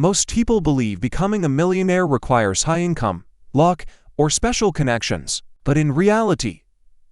Most people believe becoming a millionaire requires high income, luck, or special connections. But in reality,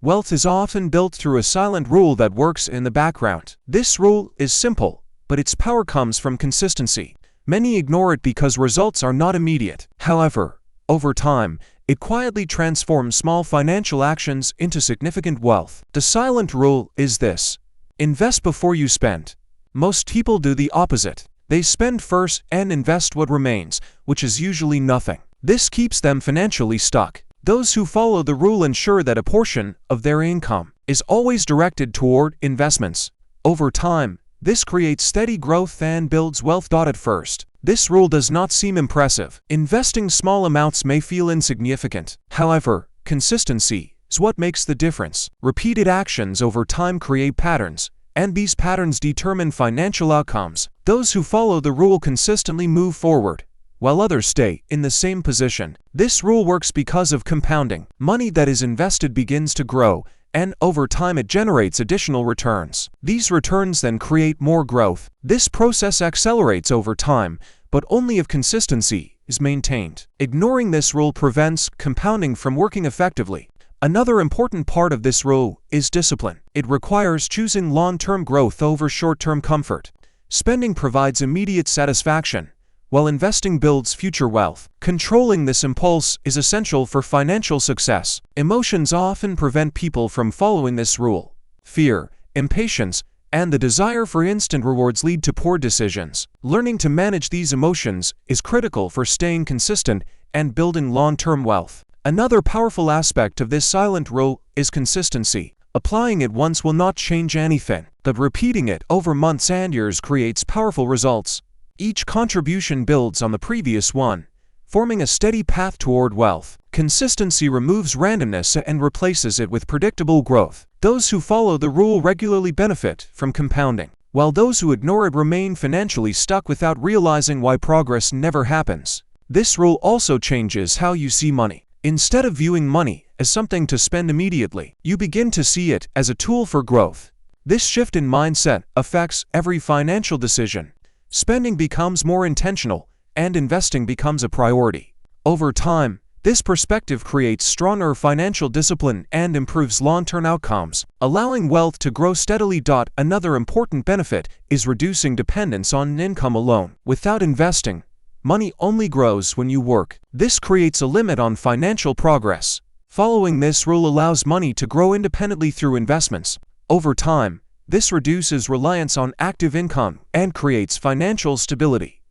wealth is often built through a silent rule that works in the background. This rule is simple, but its power comes from consistency. Many ignore it because results are not immediate. However, over time, it quietly transforms small financial actions into significant wealth. The silent rule is this: invest before you spend. Most people do the opposite. They spend first and invest what remains, which is usually nothing. This keeps them financially stuck. Those who follow the rule ensure that a portion of their income is always directed toward investments. Over time, this creates steady growth and builds wealth. At first, this rule does not seem impressive. Investing small amounts may feel insignificant. However, consistency is what makes the difference. Repeated actions over time create patterns, and these patterns determine financial outcomes. Those who follow the rule consistently move forward, while others stay in the same position. This rule works because of compounding. Money that is invested begins to grow, and over time it generates additional returns. These returns then create more growth. This process accelerates over time, but only if consistency is maintained. Ignoring this rule prevents compounding from working effectively. Another important part of this rule is discipline. It requires choosing long-term growth over short-term comfort. Spending provides immediate satisfaction, while investing builds future wealth. Controlling this impulse is essential for financial success. Emotions often prevent people from following this rule. Fear, impatience, and the desire for instant rewards lead to poor decisions. Learning to manage these emotions is critical for staying consistent and building long-term wealth. Another powerful aspect of this silent rule is consistency. Applying it once will not change anything, but repeating it over months and years creates powerful results. Each contribution builds on the previous one, forming a steady path toward wealth. Consistency removes randomness and replaces it with predictable growth. Those who follow the rule regularly benefit from compounding, while those who ignore it remain financially stuck without realizing why progress never happens. This rule also changes how you see money. Instead of viewing money as something to spend immediately, you begin to see it as a tool for growth. This shift in mindset affects every financial decision. Spending becomes more intentional, and investing becomes a priority. Over time, this perspective creates stronger financial discipline and improves long-term outcomes, allowing wealth to grow steadily. Another important benefit is reducing dependence on income alone. Without investing, money only grows when you work. This creates a limit on financial progress. Following this rule allows money to grow independently through investments. Over time, this reduces reliance on active income and creates financial stability,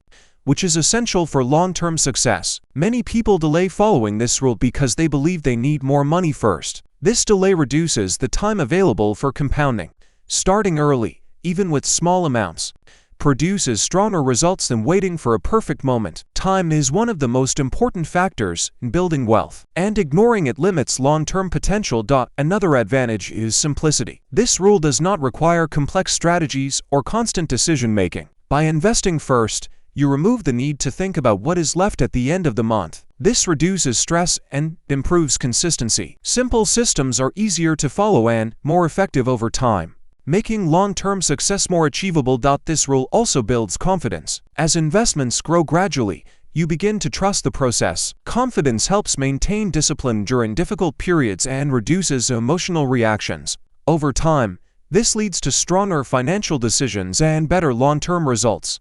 which is essential for long-term success. Many people delay following this rule because they believe they need more money first. This delay reduces the time available for compounding. Starting early, even with small amounts, produces stronger results than waiting for a perfect moment. Time is one of the most important factors in building wealth, and ignoring it limits long-term potential. Another advantage is simplicity. This rule does not require complex strategies or constant decision-making. By investing first, you remove the need to think about what is left at the end of the month. This reduces stress and improves consistency. Simple systems are easier to follow and more effective over time, making long-term success more achievable. This rule also builds confidence. As investments grow gradually, you begin to trust the process. Confidence helps maintain discipline during difficult periods and reduces emotional reactions. Over time, this leads to stronger financial decisions and better long-term results.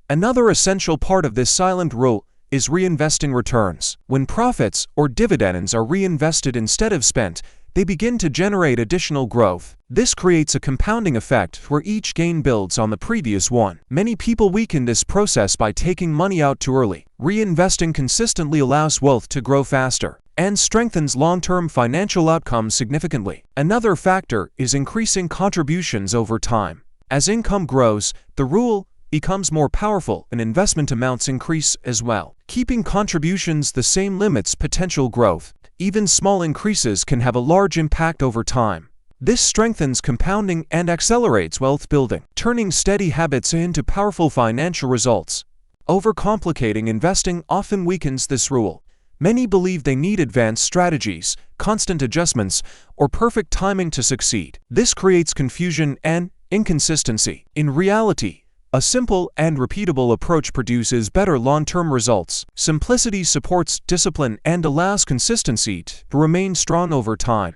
Another essential part of this silent rule is reinvesting returns. When profits or dividends are reinvested instead of spent, they begin to generate additional growth. This creates a compounding effect where each gain builds on the previous one. Many people weaken this process by taking money out too early. Reinvesting consistently allows wealth to grow faster and strengthens long-term financial outcomes significantly. Another factor is increasing contributions over time. As income grows, the rule becomes more powerful and investment amounts increase as well. Keeping contributions the same limits potential growth. Even small increases can have a large impact over time. This strengthens compounding and accelerates wealth building, turning steady habits into powerful financial results. Overcomplicating investing often weakens this rule. Many believe they need advanced strategies, constant adjustments, or perfect timing to succeed. This creates confusion and inconsistency. In reality, A simple and repeatable approach produces better long-term results. Simplicity supports discipline and allows consistency to remain strong over time.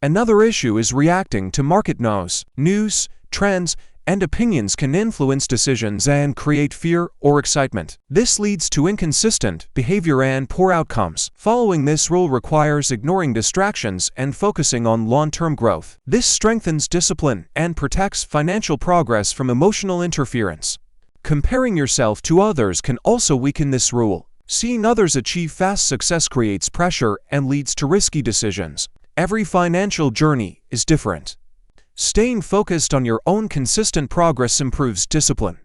Another issue is reacting to market noise. News, trends, and opinions can influence decisions and create fear or excitement. This leads to inconsistent behavior and poor outcomes. Following this rule requires ignoring distractions and focusing on long-term growth. This strengthens discipline and protects financial progress from emotional interference. Comparing yourself to others can also weaken this rule. Seeing others achieve fast success creates pressure and leads to risky decisions. Every financial journey is different. Staying focused on your own consistent progress improves discipline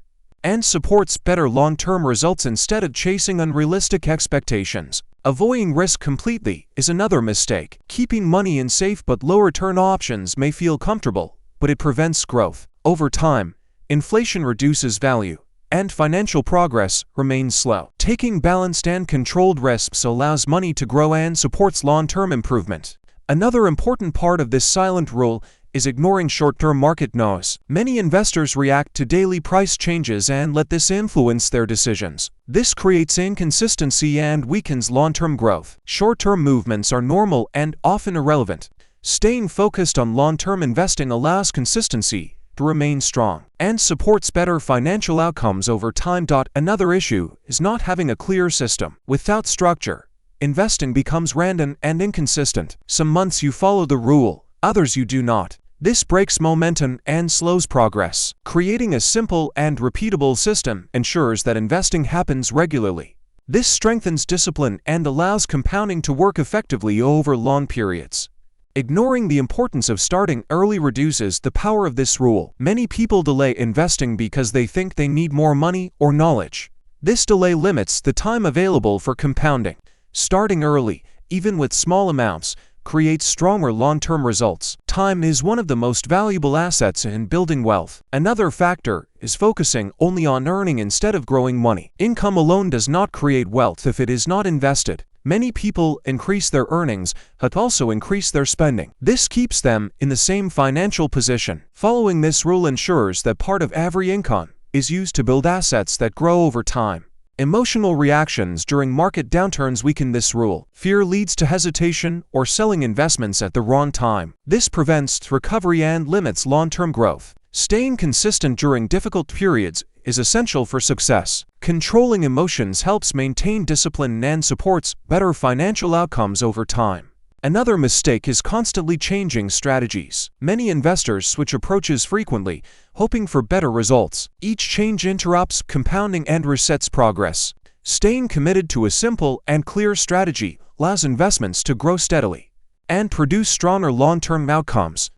and supports better long-term results instead of chasing unrealistic expectations. Avoiding risk completely is another mistake. Keeping money in safe but low-return options may feel comfortable, but it prevents growth. Over time, inflation reduces value, and financial progress remains slow. Taking balanced and controlled risks allows money to grow and supports long-term improvement. Another important part of this silent rule is ignoring short-term market noise. Many investors react to daily price changes and let this influence their decisions. This creates inconsistency and weakens long-term growth. Short-term movements are normal and often irrelevant. Staying focused on long-term investing allows consistency to remain strong and supports better financial outcomes over time. Another issue is not having a clear system. Without structure, investing becomes random and inconsistent. Some months you follow the rule, others you do not. This breaks momentum and slows progress. Creating a simple and repeatable system ensures that investing happens regularly. This strengthens discipline and allows compounding to work effectively over long periods. Ignoring the importance of starting early reduces the power of this rule. Many people delay investing because they think they need more money or knowledge. This delay limits the time available for compounding. Starting early, even with small amounts, creates stronger long-term results. Time is one of the most valuable assets in building wealth. Another factor is focusing only on earning instead of growing money. Income alone does not create wealth if it is not invested. Many people increase their earnings but also increase their spending. This keeps them in the same financial position. Following this rule ensures that part of every income is used to build assets that grow over time. Emotional reactions during market downturns weaken this rule. Fear leads to hesitation or selling investments at the wrong time. This prevents recovery and limits long-term growth. Staying consistent during difficult periods is essential for success. Controlling emotions helps maintain discipline and supports better financial outcomes over time. Another mistake is constantly changing strategies. Many investors switch approaches frequently, hoping for better results. Each change interrupts compounding and resets progress. Staying committed to a simple and clear strategy allows investments to grow steadily and produce stronger long-term outcomes.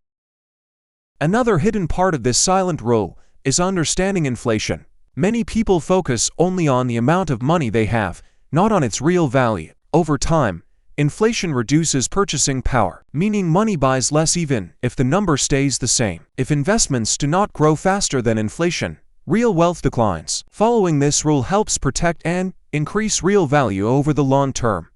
Another hidden part of this silent rule is understanding inflation. Many people focus only on the amount of money they have, not on its real value. Over time, inflation reduces purchasing power, meaning money buys less even if the number stays the same. If investments do not grow faster than inflation, real wealth declines. Following this rule helps protect and increase real value over the long term.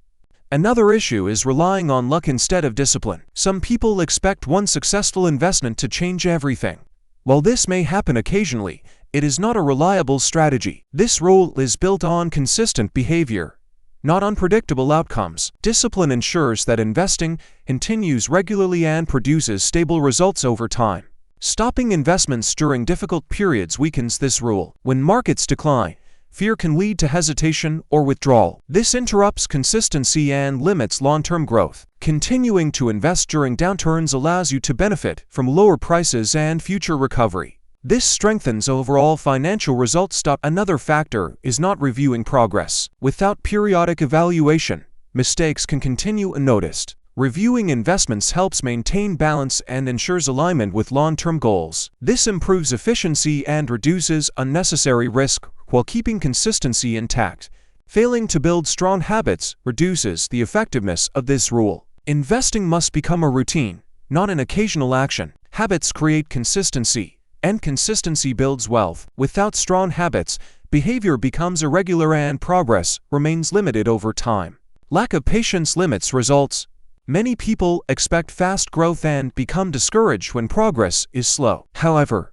Another issue is relying on luck instead of discipline. Some people expect one successful investment to change everything. While this may happen occasionally, it is not a reliable strategy. This rule is built on consistent behavior, not unpredictable outcomes. Discipline ensures that investing continues regularly and produces stable results over time. Stopping investments during difficult periods weakens this rule. When markets decline, fear can lead to hesitation or withdrawal. This interrupts consistency and limits long-term growth. Continuing to invest during downturns allows you to benefit from lower prices and future recovery. This strengthens overall financial results. Another factor is not reviewing progress. Without periodic evaluation, mistakes can continue unnoticed. Reviewing investments helps maintain balance and ensures alignment with long-term goals. This improves efficiency and reduces unnecessary risk while keeping consistency intact. Failing to build strong habits reduces the effectiveness of this rule. Investing must become a routine, not an occasional action. Habits create consistency, and consistency builds wealth. Without strong habits, behavior becomes irregular and progress remains limited over time. Lack of patience limits results. Many people expect fast growth and become discouraged when progress is slow. However,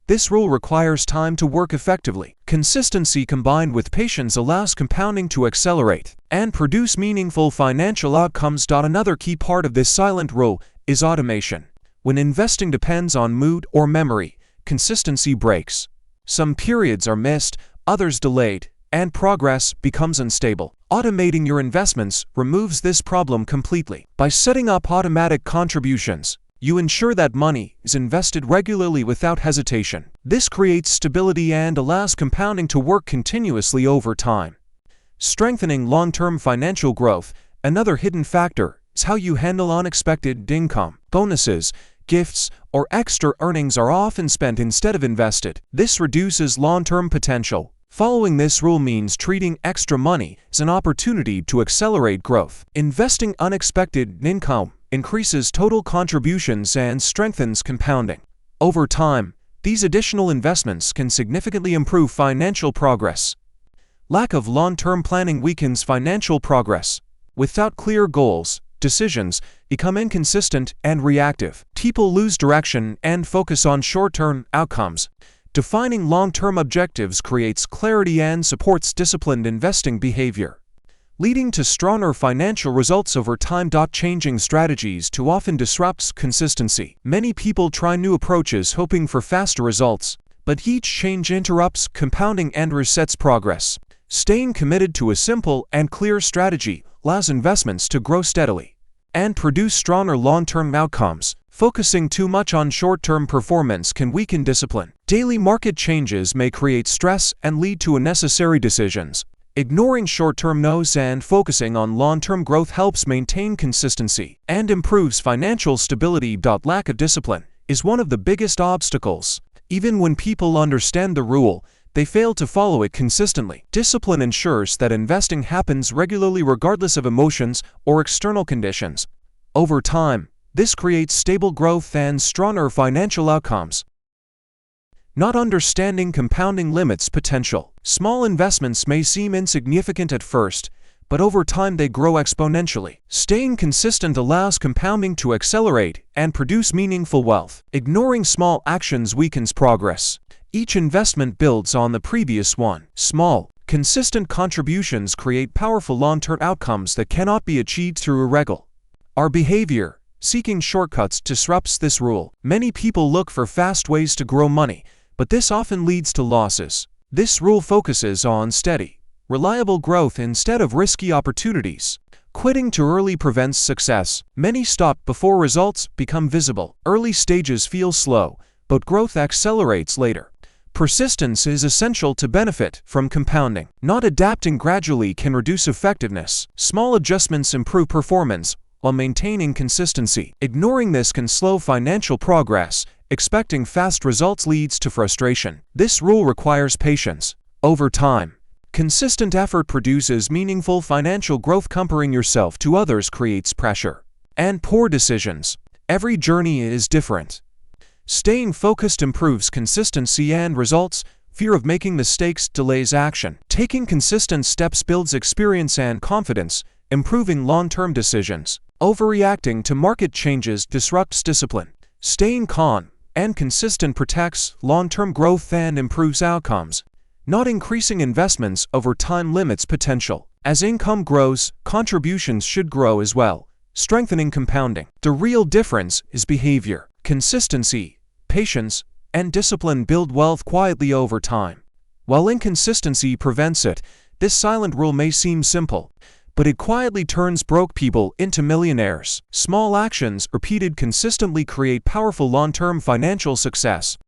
This rule requires time to work effectively. Consistency combined with patience allows compounding to accelerate and produce meaningful financial outcomes. Another key part of this silent rule is automation. When investing depends on mood or memory, consistency breaks. Some periods are missed, others delayed, and progress becomes unstable. Automating your investments removes this problem completely. By setting up automatic contributions, you ensure that money is invested regularly without hesitation. This creates stability and allows compounding to work continuously over time. Strengthening long-term financial growth. Another hidden factor is how you handle unexpected income. Bonuses, gifts, or extra earnings are often spent instead of invested. This reduces long-term potential. Following this rule means treating extra money as an opportunity to accelerate growth. Investing unexpected income increases total contributions and strengthens compounding. Over time, these additional investments can significantly improve financial progress. Lack of long-term planning weakens financial progress. Without clear goals, decisions become inconsistent and reactive. People lose direction and focus on short-term outcomes. Defining long-term objectives creates clarity and supports disciplined investing behavior, leading to stronger financial results over time. Changing strategies too often disrupts consistency. Many people try new approaches hoping for faster results, but each change interrupts compounding and resets progress. Staying committed to a simple and clear strategy allows investments to grow steadily and produce stronger long-term outcomes. Focusing too much on short-term performance can weaken discipline. Daily market changes may create stress and lead to unnecessary decisions. Ignoring short-term no's and focusing on long-term growth helps maintain consistency and improves financial stability. Lack of discipline is one of the biggest obstacles. Even when people understand the rule, they fail to follow it consistently. Discipline ensures that investing happens regularly regardless of emotions or external conditions. Over time, this creates stable growth and stronger financial outcomes. Not understanding compounding limits potential. Small investments may seem insignificant at first, but over time they grow exponentially. Staying consistent allows compounding to accelerate and produce meaningful wealth. Ignoring small actions weakens progress. Each investment builds on the previous one. Small, consistent contributions create powerful long-term outcomes that cannot be achieved through our behavior. Seeking shortcuts disrupts this rule. Many people look for fast ways to grow money, but this often leads to losses. This rule focuses on steady, reliable growth instead of risky opportunities. Quitting too early prevents success. Many stop before results become visible. Early stages feel slow, but growth accelerates later. Persistence is essential to benefit from compounding. Not adapting gradually can reduce effectiveness. Small adjustments improve performance while maintaining consistency. Ignoring this can slow financial progress. Expecting fast results leads to frustration. This rule requires patience. Over time, consistent effort produces meaningful financial growth. Comparing yourself to others creates pressure and poor decisions. Every journey is different. Staying focused improves consistency and results. Fear of making mistakes delays action. Taking consistent steps builds experience and confidence, improving long-term decisions. Overreacting to market changes disrupts discipline. Staying calm and consistent protects long-term growth and improves outcomes. Not increasing investments over time limits potential. As income grows, contributions should grow as well, strengthening compounding. The real difference is behavior. Consistency, patience, and discipline build wealth quietly over time. While inconsistency prevents it, this silent rule may seem simple, but it quietly turns broke people into millionaires. Small actions repeated consistently create powerful long-term financial success.